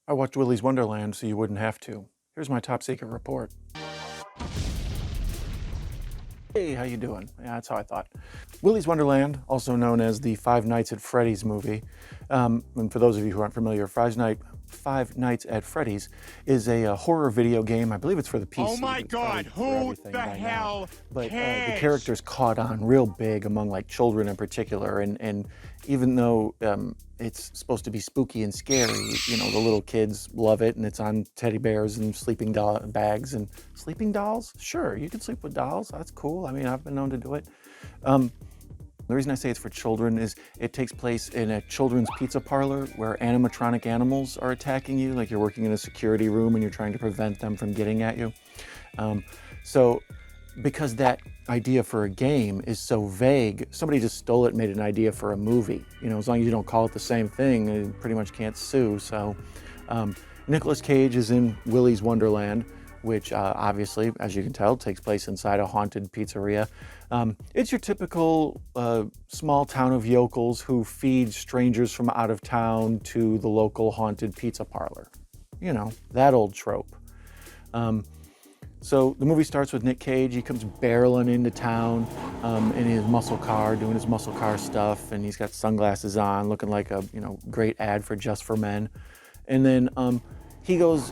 I watched Willy's Wonderland so you wouldn't have to. Here's my top secret report. Hey, how you doing? Yeah, that's how I thought. Willy's Wonderland, also known as the Five Nights at Freddy's movie, and for those of you who aren't familiar, Five Nights at Freddy's is a horror video game. I believe it's for the PC. Oh my God, who the hell But the cares? character's caught on real big among like children in particular, and even though it's supposed to be spooky and scary, you know, the little kids love it, and it's on teddy bears and sleeping bags and sleeping dolls. Sure, you can sleep with dolls. That's cool. I mean, I've been known to do it. The reason I say it's for children is it takes place in a children's pizza parlor where animatronic animals are attacking you, like you're working in a security room and you're trying to prevent them from getting at you. So because that idea for a game is so vague, somebody just stole it and made an idea for a movie. You know, as long as you don't call it the same thing, you pretty much can't sue. So Nicolas Cage is in Willy's Wonderland, which obviously, as you can tell, takes place inside a haunted pizzeria. It's your typical small town of yokels who feed strangers from out of town to the local haunted pizza parlor. You know, that old trope. So the movie starts with Nick Cage. He comes barreling into town in his muscle car, doing his muscle car stuff, and he's got sunglasses on, looking like a great ad for Just for Men. And then he goes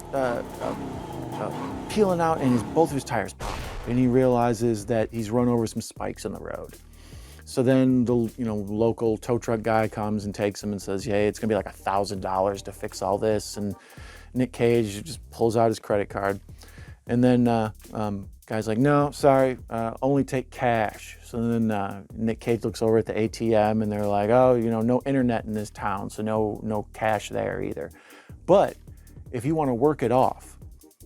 peeling out, and both of his tires pop, and he realizes that he's run over some spikes in the road. So then the local tow truck guy comes and takes him and says, "Yeah, it's gonna be like $1,000 to fix all this." And Nick Cage just pulls out his credit card. And then guy's like, "No, sorry, only take cash." So then Nick Cage looks over at the ATM and they're like, "Oh, no internet in this town, so no cash there either. But if you want to work it off,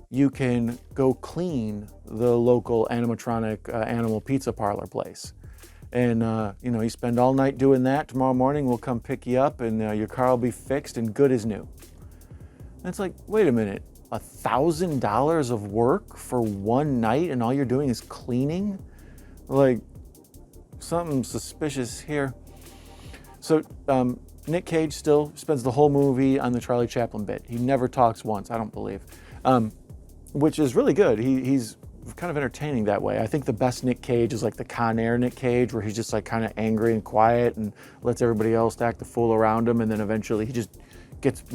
you can go clean the local animatronic animal pizza parlor place. And you spend all night doing that. Tomorrow morning we'll come pick you up and your car will be fixed and good as new." And it's like, wait a minute. $1,000 of work for one night and all you're doing is cleaning? Like, something suspicious here. So Nick Cage still spends the whole movie on the Charlie Chaplin bit. He never talks once, I don't believe, which is really good. He's kind of entertaining that way. I think the best Nick Cage is like the Con Air Nick Cage, where he's just like kind of angry and quiet and lets everybody else act the fool around him, and then eventually he just gets,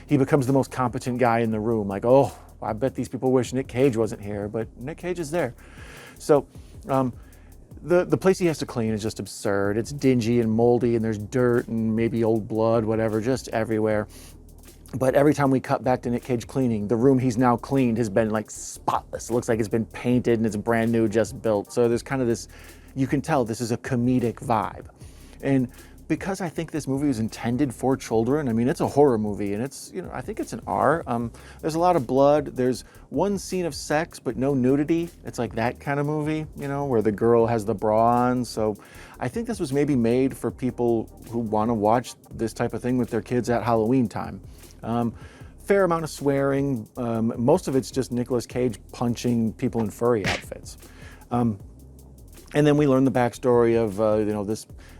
he becomes the most competent guy in the room. Like, oh, I bet these people wish Nick Cage wasn't here, but Nick Cage is there. So the place he has to clean is just absurd. It's dingy and moldy, and there's dirt and maybe old blood, whatever, just everywhere. But every time we cut back to Nick Cage cleaning, the room he's now cleaned has been like spotless. It looks like it's been painted and it's brand new, just built. So there's kind of this, you can tell this is a comedic vibe. And because I think this movie was intended for children, I mean, it's a horror movie, and it's, I think it's an R. There's a lot of blood. There's one scene of sex, but no nudity. It's like that kind of movie, where the girl has the bra on. So I think this was maybe made for people who want to watch this type of thing with their kids at Halloween time. Fair amount of swearing. Most of it's just Nicolas Cage punching people in furry outfits. And then we learn the backstory of,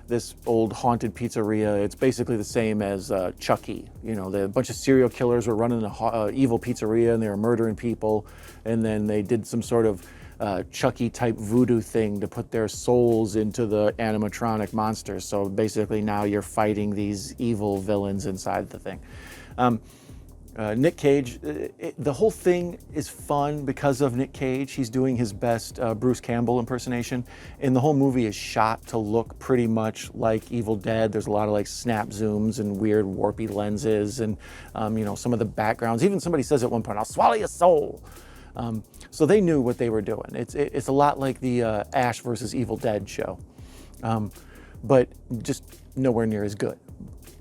this old haunted pizzeria. It's basically the same as Chucky. A bunch of serial killers were running an evil pizzeria and they were murdering people. And then they did some sort of Chucky type voodoo thing to put their souls into the animatronic monsters. So basically now you're fighting these evil villains inside the thing. Nick Cage, the whole thing is fun because of Nick Cage. He's doing his best Bruce Campbell impersonation, and the whole movie is shot to look pretty much like Evil Dead. There's a lot of like snap zooms and weird warpy lenses, and some of the backgrounds. Even somebody says at one point, "I'll swallow your soul." So they knew what they were doing. It's a lot like the Ash versus Evil Dead show, but just nowhere near as good.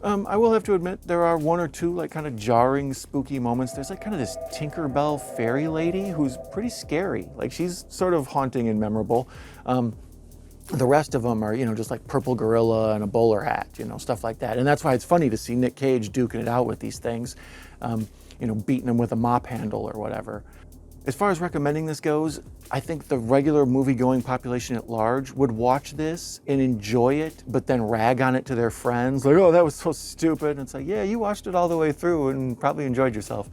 I will have to admit there are one or two like kind of jarring, spooky moments. There's like kind of this Tinkerbell fairy lady who's pretty scary. Like she's sort of haunting and memorable. The rest of them are, just like purple gorilla and a bowler hat, stuff like that. And that's why it's funny to see Nick Cage duking it out with these things, beating them with a mop handle or whatever. As far as recommending this goes, I think the regular movie-going population at large would watch this and enjoy it, but then rag on it to their friends, like, oh, that was so stupid. And it's like, yeah, you watched it all the way through and probably enjoyed yourself.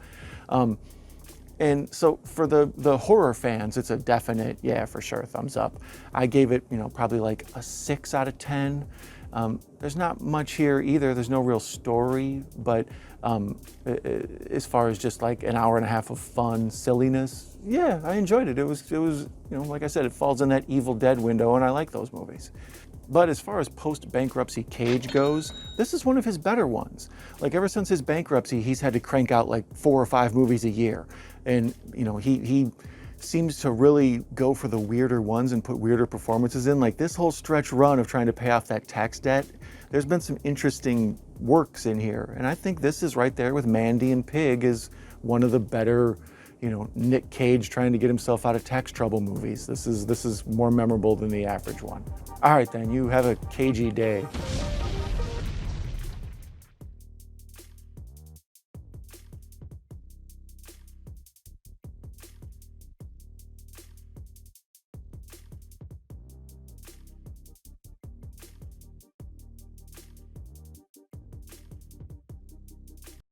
And so for the horror fans, it's a definite, yeah, for sure, thumbs up. I gave it, probably like a 6 out of 10. There's not much here either. There's no real story, but as far as just like an hour and a half of fun silliness, yeah, I enjoyed it. It was, like I said, it falls in that Evil Dead window, and I like those movies. But as far as post-bankruptcy Cage goes, this is one of his better ones. Like ever since his bankruptcy, he's had to crank out like 4 or 5 movies a year. And he seems to really go for the weirder ones and put weirder performances in. Like this whole stretch run of trying to pay off that tax debt, there's been some interesting works in here. And I think this is right there with Mandy and Pig as one of the better, Nick Cage trying to get himself out of tax trouble movies. This is more memorable than the average one. All right then, you have a cagey day.